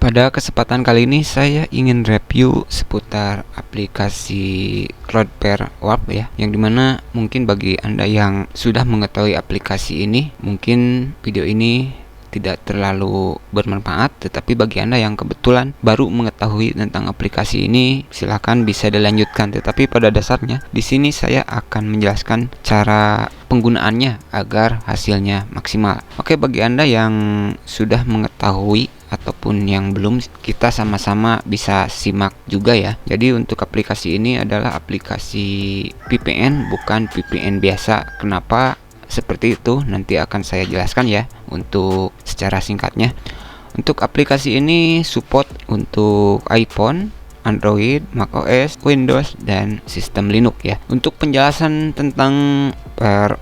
Pada kesempatan kali ini saya ingin review seputar aplikasi Cloudflare Warp ya, yang dimana mungkin bagi Anda yang sudah mengetahui aplikasi ini, mungkin video ini tidak terlalu bermanfaat, tetapi bagi Anda yang kebetulan baru mengetahui tentang aplikasi ini, silakan bisa dilanjutkan. Tetapi pada dasarnya di sini saya akan menjelaskan cara penggunaannya agar hasilnya maksimal. Oke, bagi Anda yang sudah mengetahui ataupun yang belum, kita sama-sama bisa simak juga ya. Jadi untuk aplikasi ini adalah aplikasi VPN, bukan VPN biasa. Kenapa seperti itu nanti akan saya jelaskan ya untuk secara singkatnya. Untuk aplikasi ini support untuk iPhone, Android, macOS, Windows, dan sistem Linux ya. Untuk penjelasan tentang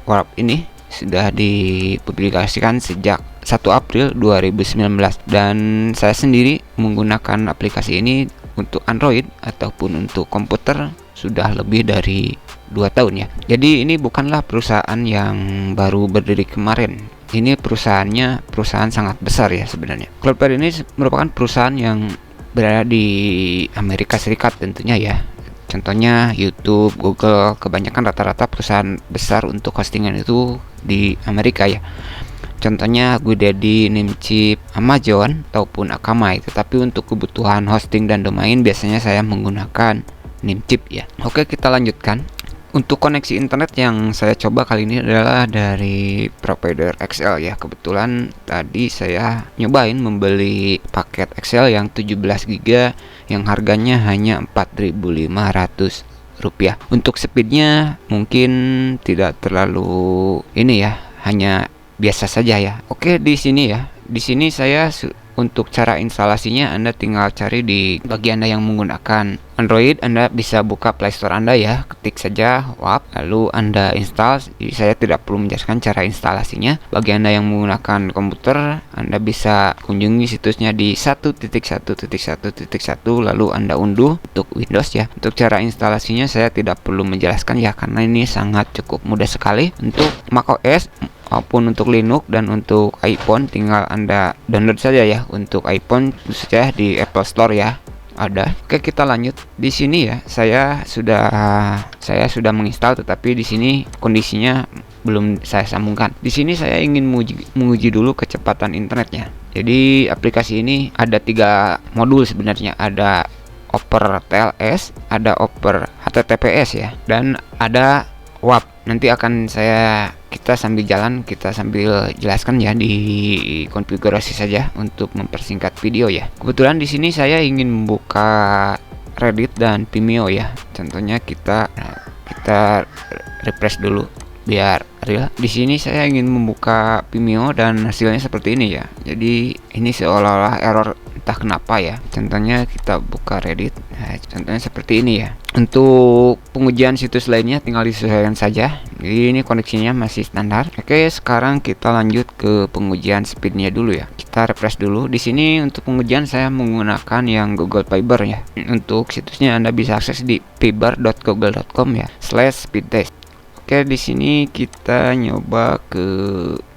Warp ini sudah dipublikasikan sejak 1 April 2019 dan saya sendiri menggunakan aplikasi ini untuk Android ataupun untuk komputer sudah lebih dari 2 tahun ya. Jadi ini bukanlah perusahaan yang baru berdiri kemarin. Ini perusahaan sangat besar ya sebenarnya. Cloudflare ini merupakan perusahaan yang berada di Amerika Serikat tentunya ya. Contohnya YouTube, Google, kebanyakan rata-rata perusahaan besar untuk hostingan itu di Amerika ya. Contohnya GoDaddy, Namecheap, Amazon, ataupun Akamai. Tetapi untuk kebutuhan hosting dan domain biasanya saya menggunakan Namecheap ya. Oke, kita lanjutkan. Untuk koneksi internet yang saya coba kali ini adalah dari provider XL ya. Kebetulan tadi saya nyobain membeli paket XL yang 17 GB yang harganya hanya Rp4.500. Untuk speednya mungkin tidak terlalu ini ya, hanya biasa saja ya. Oke, di sini ya. Di sini saya untuk cara instalasinya Anda tinggal cari di bagi Anda yang menggunakan Android, Anda bisa buka Play Store Anda ya, ketik saja WAP lalu Anda install. Jadi saya tidak perlu menjelaskan cara instalasinya. Bagi Anda yang menggunakan komputer, Anda bisa kunjungi situsnya di 1.1.1.1 lalu Anda unduh untuk Windows ya. Untuk cara instalasinya saya tidak perlu menjelaskan ya, karena ini sangat cukup mudah sekali. Untuk macOS maupun untuk Linux dan untuk iPhone tinggal Anda download saja ya. Untuk iPhone saja di Apple Store ya ada. Oke, kita lanjut. Di sini ya saya sudah menginstal, tetapi di sini kondisinya belum saya sambungkan. Di sini saya ingin menguji dulu kecepatan internetnya. Jadi aplikasi ini ada 3 modul sebenarnya. Ada over TLS, ada over HTTPS ya, dan ada WAP. Nanti akan kita sambil jalan, kita sambil jelaskan ya, di konfigurasi saja untuk mempersingkat video ya. Kebetulan di sini saya ingin membuka Reddit dan Vimeo ya. Contohnya kita refresh dulu biar real. Di sini saya ingin membuka Vimeo dan hasilnya seperti ini ya. Jadi ini seolah-olah error, entah kenapa ya. Contohnya kita buka Reddit. Nah, contohnya seperti ini ya. Untuk pengujian situs lainnya tinggal disesuaikan saja. Jadi ini koneksinya masih standar. Oke, sekarang kita lanjut ke pengujian speednya dulu ya. Kita refresh dulu. Di sini untuk pengujian saya menggunakan yang Google Fiber ya. Untuk situsnya Anda bisa akses di fiber.google.com ya /speedtest. Oke, di sini kita nyoba ke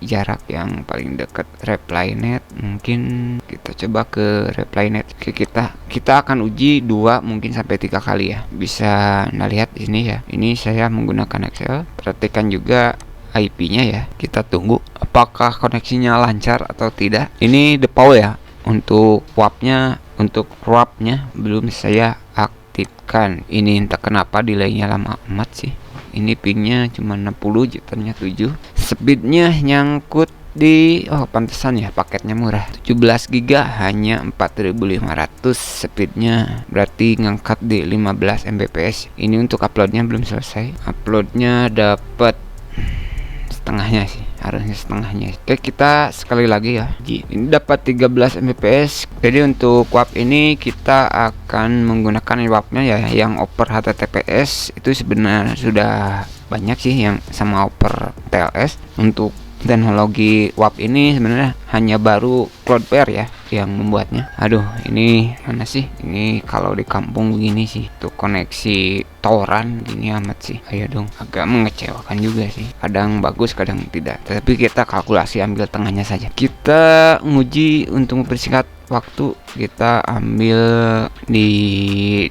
jarak yang paling dekat Replynet. Mungkin kita coba ke Replynet. Oke, kita akan uji 2 mungkin sampai 3 kali ya. Bisa Anda lihat di sini ya. Ini saya menggunakan Excel. Perhatikan juga IP-nya ya. Kita tunggu apakah koneksinya lancar atau tidak. Ini default ya. Untuk WAP-nya, untuk WAP-nya belum saya aktifkan. Ini entah kenapa delay-nya lama amat sih. Ini pingnya cuma 60, jutarnya 7. Speednya nyangkut di pantesan ya, paketnya murah. 17 GB hanya 4.500 speednya, berarti ngangkat di 15 Mbps. Ini untuk uploadnya belum selesai. Uploadnya dapat setengahnya sih, harusnya setengahnya. Oke, kita sekali lagi ya. Ini dapat 13 Mbps. Jadi untuk WAP ini kita akan menggunakan WAP-nya ya, yang over HTTPS itu sebenarnya sudah banyak sih yang sama over TLS. Untuk teknologi WAP ini sebenarnya hanya baru Cloudflare ya yang membuatnya. Aduh, ini mana sih? Ini kalau di kampung begini sih, tuh koneksi toran gini amat sih. Ayo dong, agak mengecewakan juga sih. Kadang bagus, kadang tidak. Tapi kita kalkulasi ambil tengahnya saja. Kita nguji untuk mempersingkat waktu kita ambil di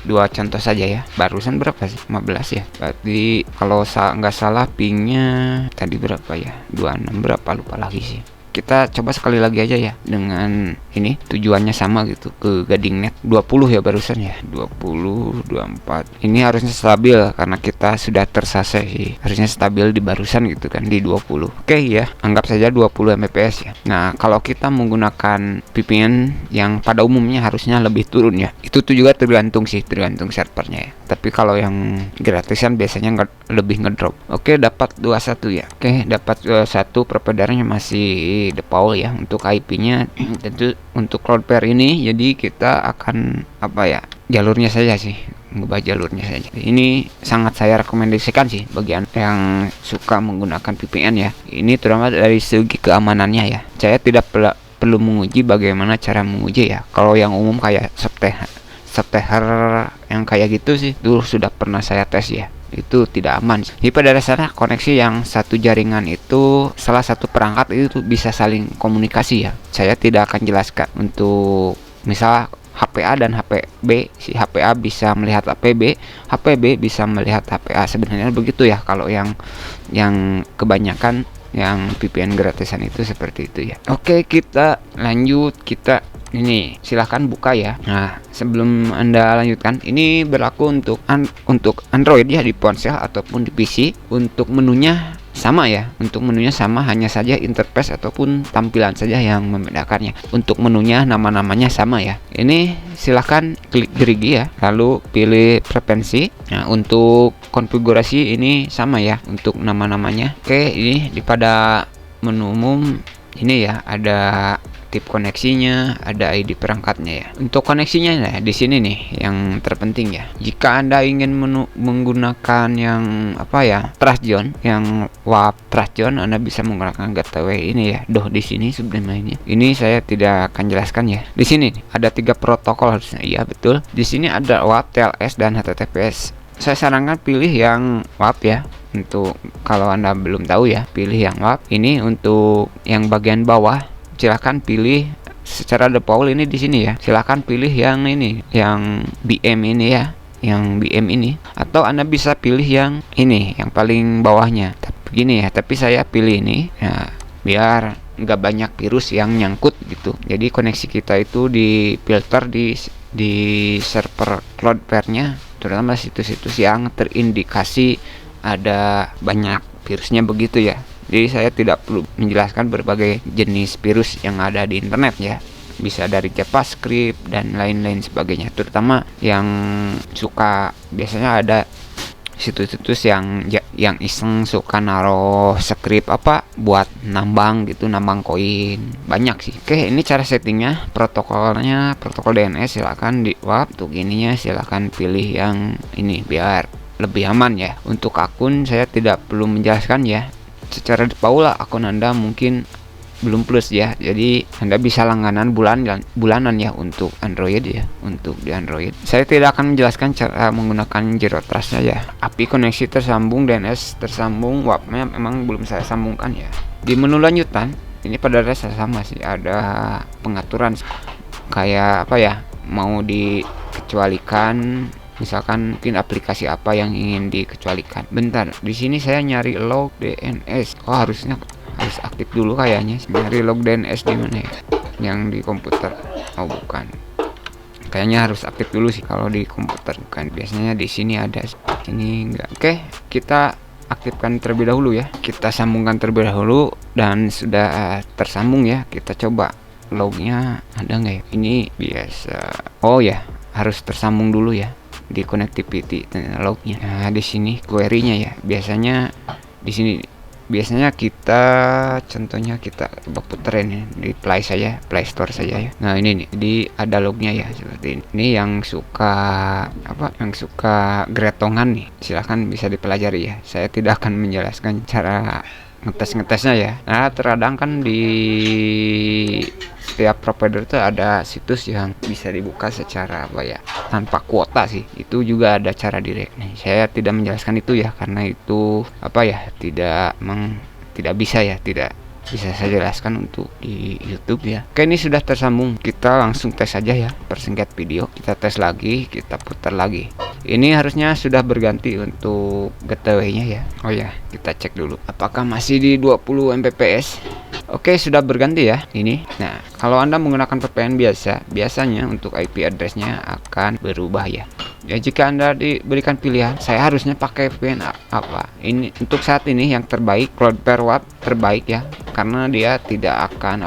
dua contoh saja ya. Barusan berapa sih? 15 ya. Berarti kalau nggak salah pingnya tadi berapa ya? 26 berapa, lupa lagi sih. Kita coba sekali lagi aja ya, dengan ini tujuannya sama gitu, ke Gading Net 20 ya barusan ya, 20 24. Ini harusnya stabil karena kita sudah tersase sih, harusnya stabil di barusan gitu kan, di 20. Oke ya, anggap saja 20 Mbps ya. Nah, kalau kita menggunakan VPN yang pada umumnya harusnya lebih turun ya, itu tuh juga tergantung sih, tergantung servernya ya. Tapi kalau yang gratisan biasanya lebih ngedrop. Oke, dapat 21 ya. Oke, dapat 21, providernya masih default ya untuk IP-nya. Tentu untuk Cloudflare ini, jadi kita akan apa ya, jalurnya saja sih, mengubah jalurnya saja. Ini sangat saya rekomendasikan sih bagi yang suka menggunakan VPN ya. Ini terutama dari segi keamanannya ya. Saya tidak perlu menguji bagaimana cara menguji ya. Kalau yang umum kayak Subterra yang kayak gitu sih, dulu sudah pernah saya tes ya, itu tidak aman. Jadi pada dasarnya koneksi yang satu jaringan itu, salah satu perangkat itu bisa saling komunikasi ya. Saya tidak akan jelaskan untuk misal HP A dan HP B, si HP A bisa melihat HP B bisa melihat HP A. Sebenarnya begitu ya, kalau yang kebanyakan yang VPN gratisan itu seperti itu ya. Oke, kita lanjut. Kita ini silahkan buka ya. Nah, sebelum Anda lanjutkan, ini berlaku untuk Android ya, di ponsel ataupun di PC. Untuk menunya sama ya, untuk menunya sama, hanya saja interface ataupun tampilan saja yang membedakannya. Untuk menunya, nama-namanya sama ya. Ini silahkan klik gerigi ya, lalu pilih preferensi. Nah, untuk konfigurasi ini sama ya untuk nama-namanya. Oke, ini pada menu umum ini ya, ada tip koneksinya, ada ID perangkatnya ya. Untuk koneksinya nah, di sini nih yang terpenting ya. Jika Anda ingin menggunakan yang apa ya, TrustZone, yang WAP TrustZone, Anda bisa menggunakan gateway ini ya. Di sini sebenarnya ini saya tidak akan jelaskan ya. Di sini ada 3 protokol harusnya. Iya betul. Di sini ada WAP, TLS dan HTTPS. Saya sarankan pilih yang WAP ya. Untuk kalau Anda belum tahu ya, pilih yang WAP. Ini untuk yang bagian bawah, silahkan pilih secara default ini di sini ya. Silahkan pilih yang ini, yang BM ini ya, yang BM ini. Atau Anda bisa pilih yang ini, yang paling bawahnya. Begini ya, tapi saya pilih ini ya, biar nggak banyak virus yang nyangkut gitu. Jadi koneksi kita itu difilter di server Cloudflare-nya, terutama situs-situs yang terindikasi ada banyak virusnya begitu ya. Jadi saya tidak perlu menjelaskan berbagai jenis virus yang ada di internet ya. Bisa dari JavaScript dan lain-lain sebagainya. Terutama yang suka, biasanya ada situs-situs yang iseng suka naruh script apa buat nambang gitu, nambang koin. Banyak sih. Oke, ini cara settingnya. Protokolnya protokol DNS silakan di WAP. Untuk ininya silakan pilih yang ini biar lebih aman ya. Untuk akun saya tidak perlu menjelaskan ya. Secara default akun Anda mungkin belum plus ya, jadi Anda bisa langganan bulanan ya untuk Android ya. Untuk di Android saya tidak akan menjelaskan cara menggunakan Zero Trust saja. API koneksi tersambung, DNS tersambung, WAP-nya memang belum saya sambungkan ya. Di menu lanjutan ini pada dasarnya sama sih, ada pengaturan kayak apa ya, mau dikecualikan. Misalkan mungkin aplikasi apa yang ingin dikecualikan. Bentar, di sini saya nyari log DNS. Oh, harus aktif dulu kayaknya. Nyari log DNS di mana ya? Yang di komputer. Oh, bukan. Kayaknya harus aktif dulu sih kalau di komputer. Bukan. Biasanya di sini ada. Ini enggak. Oke, kita aktifkan terlebih dahulu ya. Kita sambungkan terlebih dahulu dan sudah tersambung ya. Kita coba lognya ada nggak ya? Ini biasa. Oh ya, harus tersambung dulu ya di connectivity lognya. Nah, di sini query-nya ya. Biasanya di sini kita contohnya kita coba puterin ya, di Play Store saja ya. Nah, ini nih, jadi ada lognya ya seperti ini. Ini yang suka apa? Yang suka gretongan nih, silahkan bisa dipelajari ya. Saya tidak akan menjelaskan cara ngetesnya ya. Nah, terkadang kan di setiap provider itu ada situs yang bisa dibuka secara apa ya, tanpa kuota sih. Itu juga ada cara direct nih. Saya tidak menjelaskan itu ya, karena itu apa ya, tidak bisa ya, tidak bisa saya jelaskan untuk di YouTube ya. Oke, ini sudah tersambung, kita langsung tes saja ya, persingkat video. Kita tes lagi, kita putar lagi. Ini harusnya sudah berganti untuk gateway nya ya. Oh ya, kita cek dulu apakah masih di 20 Mbps. Oke, sudah berganti ya ini. Nah, kalau Anda menggunakan VPN biasanya untuk IP addressnya akan berubah ya. Ya, jika Anda diberikan pilihan, saya harusnya pakai VPN apa? Ini untuk saat ini yang terbaik, Cloudflare WAP terbaik ya, karena dia tidak akan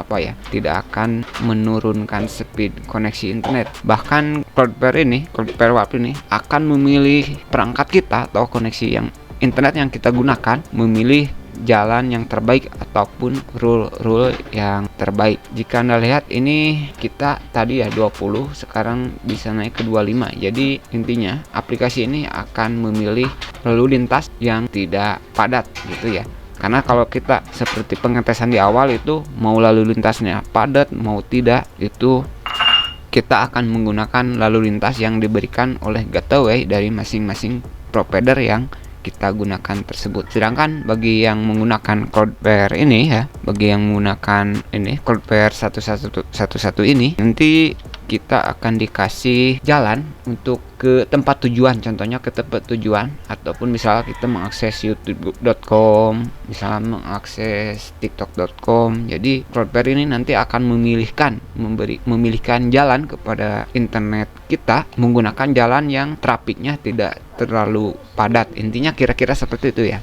tidak akan menurunkan speed koneksi internet. Bahkan Cloudflare WAP ini akan memilih perangkat kita atau koneksi yang internet yang kita gunakan, memilih jalan yang terbaik ataupun rule yang terbaik. Jika Anda lihat ini kita tadi ya 20, sekarang bisa naik ke 25. Jadi intinya aplikasi ini akan memilih lalu lintas yang tidak padat gitu ya. Karena kalau kita seperti pengetesan di awal itu mau lalu lintasnya padat mau tidak, itu kita akan menggunakan lalu lintas yang diberikan oleh gateway dari masing-masing provider yang kita gunakan tersebut. Sedangkan bagi yang menggunakan Cloudflare ini ya, bagi yang menggunakan ini Cloudflare 1111 ini, nanti kita akan dikasih jalan untuk ke tempat tujuan, contohnya ke tempat tujuan, ataupun misalnya kita mengakses youtube.com, misalnya mengakses tiktok.com. Jadi Cloudflare ini nanti akan memilihkan jalan kepada internet kita menggunakan jalan yang trafiknya tidak terlalu padat. Intinya kira-kira seperti itu ya.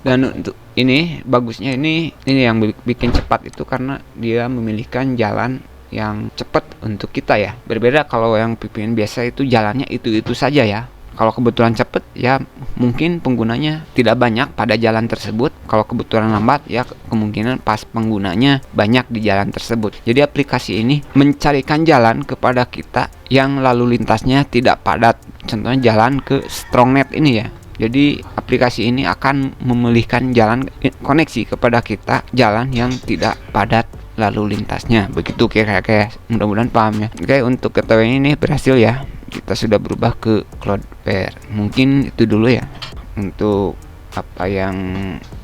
Dan untuk ini bagusnya ini yang bikin cepat itu karena dia memilihkan jalan yang cepat untuk kita ya. Berbeda kalau yang VPN biasa itu jalannya itu saja ya. Kalau kebetulan cepat ya mungkin penggunanya tidak banyak pada jalan tersebut. Kalau kebetulan lambat ya kemungkinan pas penggunanya banyak di jalan tersebut. Jadi aplikasi ini mencarikan jalan kepada kita yang lalu lintasnya tidak padat. Contohnya jalan ke Strongnet ini ya. Jadi aplikasi ini akan memilihkan jalan koneksi kepada kita jalan yang tidak padat lalu lintasnya. Begitu kira-kira, mudah-mudahan paham ya. Oke, untuk gateway ini berhasil ya. Kita sudah berubah ke Cloudflare. Mungkin itu dulu ya untuk apa yang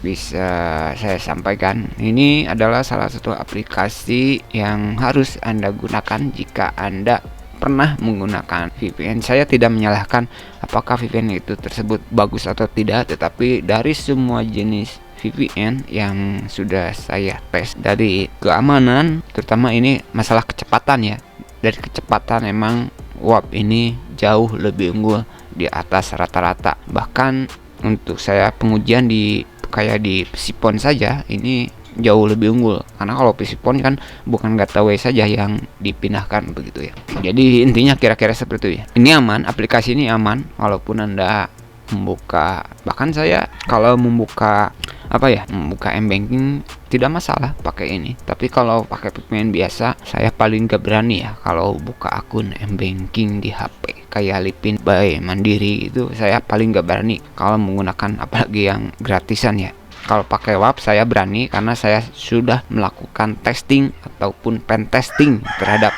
bisa saya sampaikan. Ini adalah salah satu aplikasi yang harus Anda gunakan jika Anda pernah menggunakan VPN. Saya tidak menyalahkan apakah VPN itu tersebut bagus atau tidak, tetapi dari semua jenis VPN yang sudah saya tes, dari keamanan, terutama ini masalah kecepatan ya. Dari kecepatan emang WAP ini jauh lebih unggul di atas rata-rata. Bahkan untuk saya pengujian kayak di Sipon saja ini jauh lebih unggul, karena kalau Sipon kan bukan gateway saja yang dipindahkan begitu ya. Jadi intinya kira-kira seperti itu ya. Ini aman, aplikasi ini aman walaupun Anda membuka, bahkan saya kalau membuka membuka M-Banking tidak masalah pakai ini. Tapi kalau pakai VPN biasa saya paling gak berani ya kalau buka akun M-Banking di HP kayak Lipin by Mandiri, itu saya paling gak berani kalau menggunakan apalagi yang gratisan ya. Kalau pakai WAP saya berani karena saya sudah melakukan testing ataupun pen testing terhadap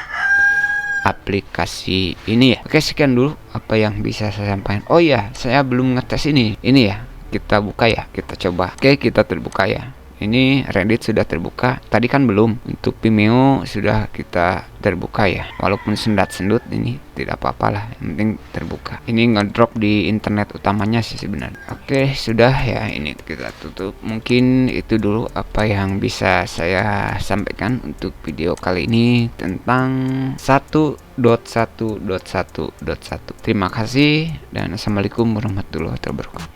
aplikasi ini ya. Oke, sekian dulu apa yang bisa saya sampaikan. Oh ya, saya belum ngetes ini ya. Kita buka ya, kita coba. Oke, kita terbuka ya. Ini Reddit sudah terbuka. Tadi kan belum. Untuk Vimeo sudah kita terbuka ya. Walaupun sendat-sendut ini tidak apa-apa lah. Yang penting terbuka. Ini ngedrop di internet utamanya sih sebenarnya. Oke, sudah ya. Ini kita tutup. Mungkin itu dulu apa yang bisa saya sampaikan untuk video kali ini tentang 1.1.1.1. Terima kasih dan assalamualaikum warahmatullahi wabarakatuh.